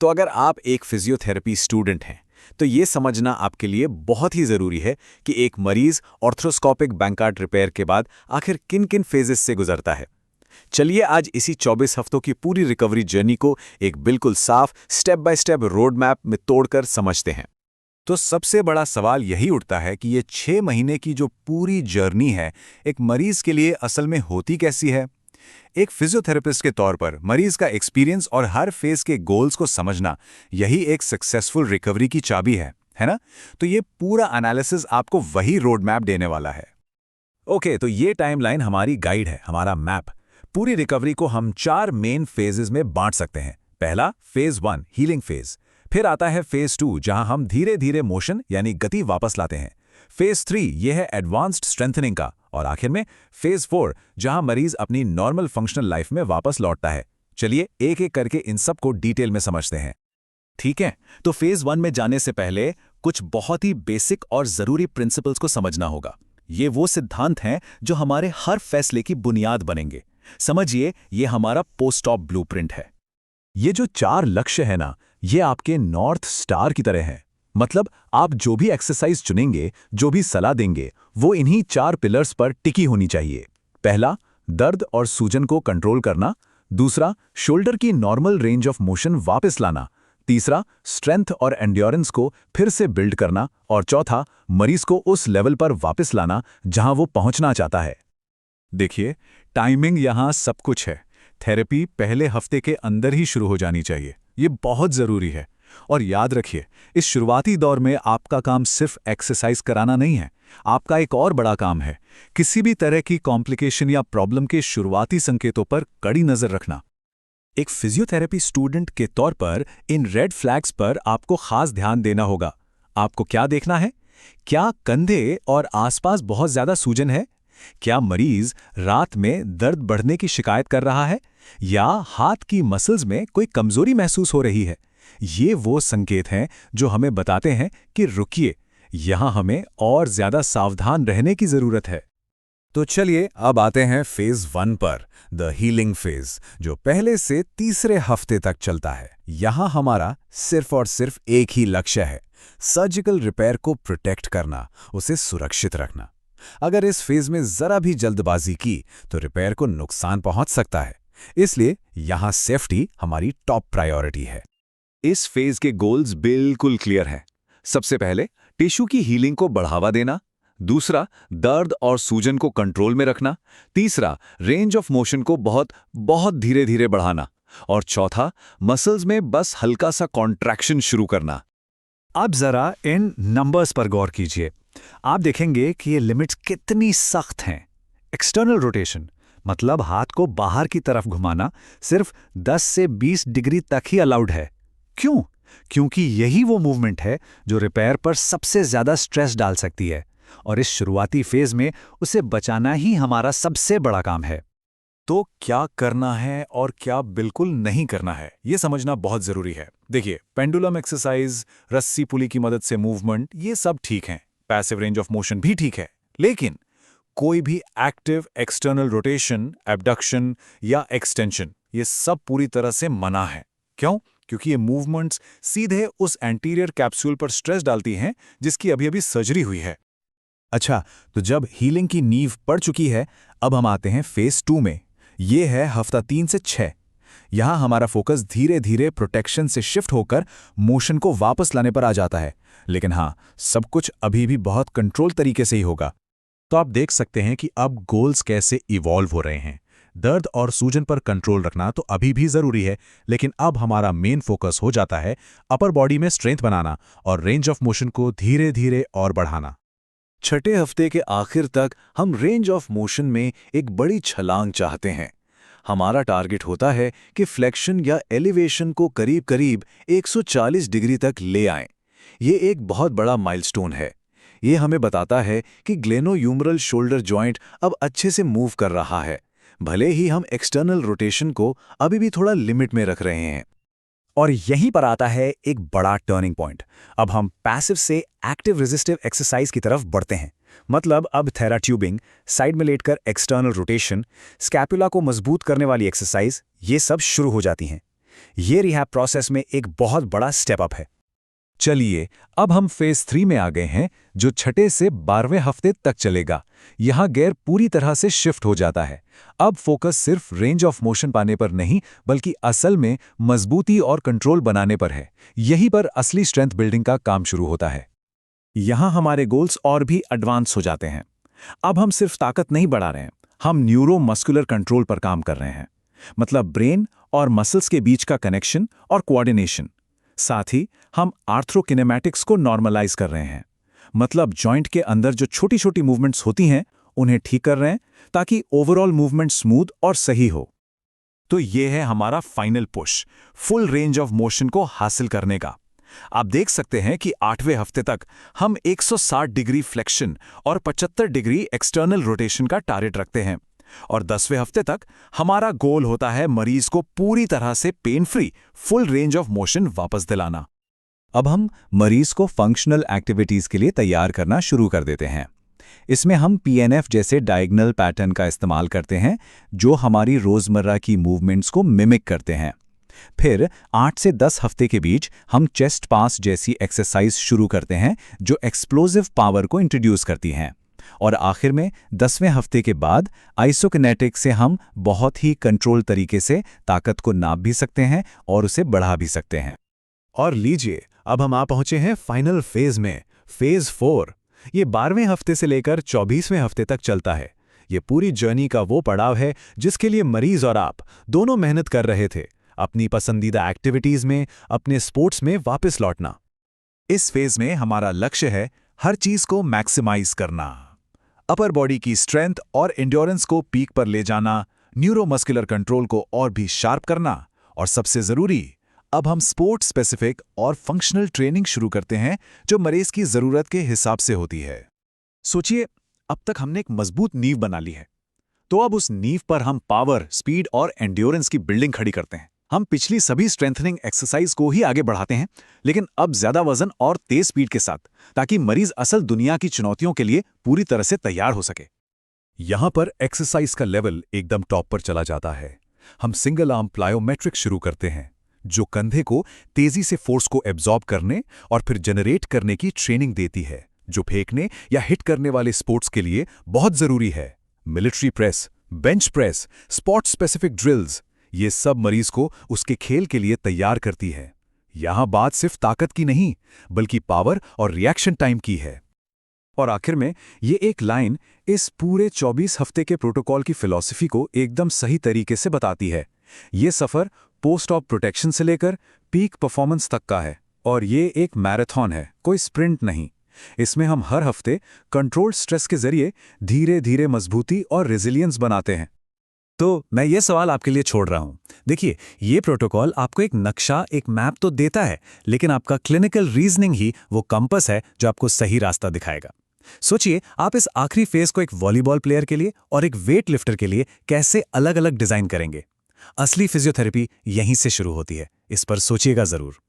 तो अगर आप एक फिजियोथेरेपी स्टूडेंट हैं, तो ये समझना आपके लिए बहुत ही ज़रूरी है कि एक मरीज़ ऑर्थ्रोस्कोपिक बैंकार्ड रिपेयर के बाद आखिर किन-किन फेजेस से गुजरता है। चलिए आज इसी 24 हफ्तों की पूरी रिकवरी जर्नी को एक बिल्कुल साफ step by step road map में तोड़कर समझते हैं। तो सबसे बड़ा सवाल यही उठता है कि ये 6 महीने की जो पूरी जर्नी है, एक मरीज के लिए असल में होती कैसी है? एक फिजियोथेरेपिस्ट के तौर पर मरीज का एक्सपीरियंस और हर फेज के गोल्स को समझना, यही एक सक्सेसफुल रिकवरी की चाबी है ना? तो ये पूरा एनालिसिस आपको वही रोड मैप देने वाला है। ओके, तो ये टाइमलाइन हमारी गाइड है, हमारा मैप। पूरी रिकवरी को हम 4 मेन फेजेस में बांट सकते हैं। पहला, फेज 1 हीलिंग फेज। फिर आता है फेज 2 जहां हम धीरे धीरे मोशन यानी गति वापस लाते हैं। फेज 3 ये है एडवांस्ड स्ट्रेंथनिंग का। और आखिर में फेज 4 जहां मरीज अपनी नॉर्मल फंक्शनल लाइफ में वापस लौटता है। चलिए एक एक करके इन सब को डिटेल में समझते हैं। ठीक है, तो फेज 1 में जाने से पहले कुछ बहुत ही बेसिक और जरूरी प्रिंसिपल्स को समझना होगा। ये वो सिद्धांत हैं जो हमारे हर फैसले की बुनियाद बनेंगे। समझिए, ये हमारा पोस्ट ऑप ब्लूप्रिंट है। ये जो 4 लक्ष्य है ना, ये आपके नॉर्थ स्टार की तरह है। मतलब आप जो भी एक्सरसाइज चुनेंगे, जो भी सलाह देंगे, वो इन्हीं 4 पिलर्स पर टिकी होनी चाहिए। पहला, दर्द और सूजन को कंट्रोल करना। दूसरा, शोल्डर की नॉर्मल रेंज ऑफ मोशन वापस लाना। तीसरा, स्ट्रेंथ और एंड्योरेंस को फिर से बिल्ड करना। और चौथा, मरीज को उस लेवल पर वापस लाना जहां वो पहुंचना चाहता है। देखिए, टाइमिंग यहां सब कुछ है। थेरेपी पहले हफ्ते के अंदर ही शुरू हो जानी चाहिए। ये बहुत ज़रूरी है। और याद रखिए, इस शुरुआती दौर में आपका काम सिर्फ एक्सरसाइज कराना नहीं है। आपका एक और बड़ा काम है, किसी भी तरह की कॉम्प्लिकेशन या प्रॉब्लम के शुरुआती संकेतों पर कड़ी नज़र रखना। एक फिजियोथेरेपी स्टूडेंट के तौर पर इन रेड फ्लैग्स पर आपको खास ध्यान देना होगा। आपको क्या देखना है? क्या कंधे और आसपास बहुत ज़्यादा सूजन है? क्या मरीज रात में दर्द बढ़ने की शिकायत कर रहा है? या हाथ की मसल्स में कोई कमजोरी महसूस हो रही है? ये वो संकेत हैं जो हमें बताते हैं कि रुकिए, यहां हमें और ज्यादा सावधान रहने की जरूरत है। तो चलिए अब आते हैं फेज 1 पर, द हीलिंग फेज, जो पहले से तीसरे हफ्ते तक चलता है। यहां हमारा सिर्फ और सिर्फ एक ही लक्ष्य है, सर्जिकल रिपेयर को प्रोटेक्ट करना, उसे सुरक्षित रखना। अगर इस फेज में जरा भी जल्दबाजी की तो रिपेयर को नुकसान पहुंच सकता है। इसलिए यहां सेफ्टी हमारी टॉप प्रायोरिटी है। इस फेज के गोल्स बिल्कुल क्लियर हैं। सबसे पहले टिश्यू की हीलिंग को बढ़ावा देना। दूसरा, दर्द और सूजन को कंट्रोल में रखना। तीसरा, रेंज ऑफ मोशन को बहुत बहुत धीरे धीरे बढ़ाना। और चौथा, मसल्स में बस हल्का सा कॉन्ट्रैक्शन शुरू करना। अब जरा इन नंबर्स पर गौर कीजिए। आप देखेंगे कि ये लिमिट्स कितनी सख्त हैं। एक्सटर्नल रोटेशन मतलब हाथ को बाहर की तरफ घुमाना सिर्फ 10 से 20 डिग्री तक ही अलाउड है। क्यों? क्योंकि यही वो मूवमेंट है जो रिपेयर पर सबसे ज्यादा स्ट्रेस डाल सकती है। और इस शुरुआती फेज में उसे बचाना ही हमारा सबसे बड़ा काम है। तो क्या करना है और क्या बिल्कुल नहीं करना है, ये समझना बहुत जरूरी है। देखिए, पेंडुलम एक्सरसाइज, रस्सी पुली की मदद से मूवमेंट, ये सब ठीक हैं। पैसिव रेंज ऑफ मोशन भी ठीक है। लेकिन कोई भी एक्टिव एक्सटर्नल रोटेशन, एब्डक्शन या एक्सटेंशन, ये सब पूरी तरह से मना है। क्यों? क्योंकि ये मूवमेंट्स सीधे उस एंटीरियर कैप्सूल पर स्ट्रेस डालती हैं जिसकी अभी अभी सर्जरी हुई है। अच्छा, तो जब हीलिंग की नींव पड़ चुकी है, अब हम आते हैं फेज 2 में। ये है हफ्ता 3 से 6। यहां हमारा फोकस धीरे धीरे प्रोटेक्शन से शिफ्ट होकर मोशन को वापस लाने पर आ जाता है। लेकिन हाँ, सब कुछ अभी भी बहुत कंट्रोल तरीके से ही होगा। तो आप देख सकते हैं कि अब गोल्स कैसे इवॉल्व हो रहे हैं। दर्द और सूजन पर कंट्रोल रखना तो अभी भी जरूरी है, लेकिन अब हमारा मेन फोकस हो जाता है अपर बॉडी में स्ट्रेंथ बनाना और रेंज ऑफ मोशन को धीरे धीरे और बढ़ाना। छठे हफ्ते के आखिर तक हम रेंज ऑफ मोशन में एक बड़ी छलांग चाहते हैं। हमारा टारगेट होता है कि फ्लेक्शन या एलिवेशन को करीब करीब 140 डिग्री तक ले आएं। ये एक बहुत बड़ा माइलस्टोन है। ये हमें बताता है कि ग्लेनोह्यूमरल शोल्डर जॉइंट अब अच्छे से मूव कर रहा है, भले ही हम एक्सटर्नल रोटेशन को अभी भी थोड़ा लिमिट में रख रहे हैं। और यहीं पर आता है एक बड़ा टर्निंग पॉइंट। अब हम पैसिव से एक्टिव रेजिस्टिव एक्सरसाइज की तरफ बढ़ते हैं। मतलब अब थेराट्यूबिंग, साइड में लेटकर एक्सटर्नल रोटेशन, स्कैपुला को मजबूत करने वाली एक्सरसाइज, ये सब शुरू हो जाती हैं। ये रिहैब प्रोसेस में एक बहुत बड़ा स्टेप अप है। चलिए, अब हम फेज 3 में आ गए हैं, जो छठे से 12वें हफ्ते तक चलेगा। यहाँ गियर पूरी तरह से शिफ्ट हो जाता है। अब फोकस सिर्फ रेंज ऑफ मोशन पाने पर नहीं, बल्कि असल में मजबूती और कंट्रोल बनाने पर है। यहीं पर असली स्ट्रेंथ बिल्डिंग का काम शुरू होता है। यहाँ हमारे गोल्स और भी एडवांस हो जाते हैं। अब हम सिर्फ ताकत नहीं बढ़ा रहे हैं, हम न्यूरोमस्कुलर कंट्रोल पर काम कर रहे हैं। मतलब ब्रेन और मसल्स के बीच का कनेक्शन और कोऑर्डिनेशन। साथ ही हम आर्थ्रोकिनेमैटिक्स को नॉर्मलाइज कर रहे हैं। मतलब जॉइंट के अंदर जो छोटी छोटी मूवमेंट्स होती हैं उन्हें ठीक कर रहे हैं, ताकि ओवरऑल मूवमेंट स्मूथ और सही हो। तो ये है हमारा final push, full range of motion को हासिल करने का। आप देख सकते हैं कि 8वें हफ्ते तक हम 160 डिग्री फ्लेक्शन और 75 डिग्री एक्सटर्नल रोटेशन का टारगेट रखते हैं, और 10वें हफ्ते तक हमारा गोल होता है मरीज को पूरी तरह से pain free full range of motion वापस दिलाना। अब हम मरीज को फंक्शनल एक्टिविटीज के लिए तैयार करना शुरू कर देते हैं। इसमें हम PNF जैसे डायगोनल पैटर्न का इस्तेमाल करते हैं, जो हमारी रोजमर्रा की मूवमेंट्स को मिमिक करते हैं। फिर 8 से 10 हफ्ते के बीच हम चेस्ट पास जैसी एक्सरसाइज शुरू करते हैं, जो एक्सप्लोजिव पावर को इंट्रोड्यूस करती हैं। और आखिर में 10वें हफ्ते के बाद आइसोकिनेटिक से हम बहुत ही कंट्रोल तरीके से ताकत को नाप भी सकते हैं और उसे बढ़ा भी सकते हैं। और लीजिए, अब हम आ पहुंचे हैं फाइनल फेज में, फेज 4। ये 12वें हफ्ते से लेकर 24वें हफ्ते तक चलता है। ये पूरी जर्नी का वो पड़ाव है जिसके लिए मरीज और आप दोनों मेहनत कर रहे थे, अपनी पसंदीदा एक्टिविटीज में, अपने स्पोर्ट्स में वापस लौटना। इस फेज में हमारा लक्ष्य है हर चीज को मैक्सिमाइज करना। अपर बॉडी की स्ट्रेंथ और एंड्योरेंस को पीक पर ले जाना, न्यूरोमस्कुलर कंट्रोल को और भी शार्प करना, और सबसे जरूरी, अब हम स्पोर्ट स्पेसिफिक और फंक्शनल ट्रेनिंग शुरू करते हैं, जो मरीज की जरूरत के हिसाब से होती है। सोचिए, अब तक हमने एक मजबूत नींव बना ली है, तो अब उस नींव पर हम पावर, स्पीड और एंड्योरेंस की बिल्डिंग खड़ी करते हैं। हम पिछली सभी स्ट्रेंथनिंग एक्सरसाइज को ही आगे बढ़ाते हैं, लेकिन अब ज्यादा वजन और तेज स्पीड के साथ, ताकि मरीज असल दुनिया की चुनौतियों के लिए पूरी तरह से तैयार हो सके। यहां पर एक्सरसाइज का लेवल एकदम टॉप पर चला जाता है। हम सिंगल आर्म प्लायोमेट्रिक शुरू करते हैं, जो कंधे को तेजी से फोर्स को एब्जॉर्ब करने और फिर जनरेट करने की ट्रेनिंग देती है, जो फेंकने या हिट करने वाले स्पोर्ट्स के लिए बहुत जरूरी है। Military press, bench press, spot specific drills, ये सब मरीज को उसके खेल के लिए तैयार करती है। यहां बात सिर्फ ताकत की नहीं, बल्कि पावर और रिएक्शन टाइम की है। और आखिर में ये एक लाइन इस पूरे 24 हफ्ते के प्रोटोकॉल की फिलॉसफी को एकदम सही तरीके से बताती है। ये सफर पोस्ट ऑप प्रोटेक्शन से लेकर पीक परफॉर्मेंस तक का है, और ये एक मैराथन है, कोई स्प्रिंट नहीं। इसमें हम हर हफ्ते कंट्रोल्ड स्ट्रेस के जरिए धीरे धीरे मजबूती और रेजिलियंस बनाते हैं। तो मैं ये सवाल आपके लिए छोड़ रहा हूं। देखिए, ये प्रोटोकॉल आपको एक नक्शा, एक मैप तो देता है, लेकिन आपका क्लिनिकल रीजनिंग ही वो कंपास है जो आपको सही रास्ता दिखाएगा। सोचिए, आप इस आखिरी फेज को एक वॉलीबॉल प्लेयर के लिए और एक वेट लिफ्टर के लिए कैसे अलग अलग डिजाइन करेंगे। असली फिजियोथेरेपी यहीं से शुरू होती है, इस पर सोचिएगा जरूर।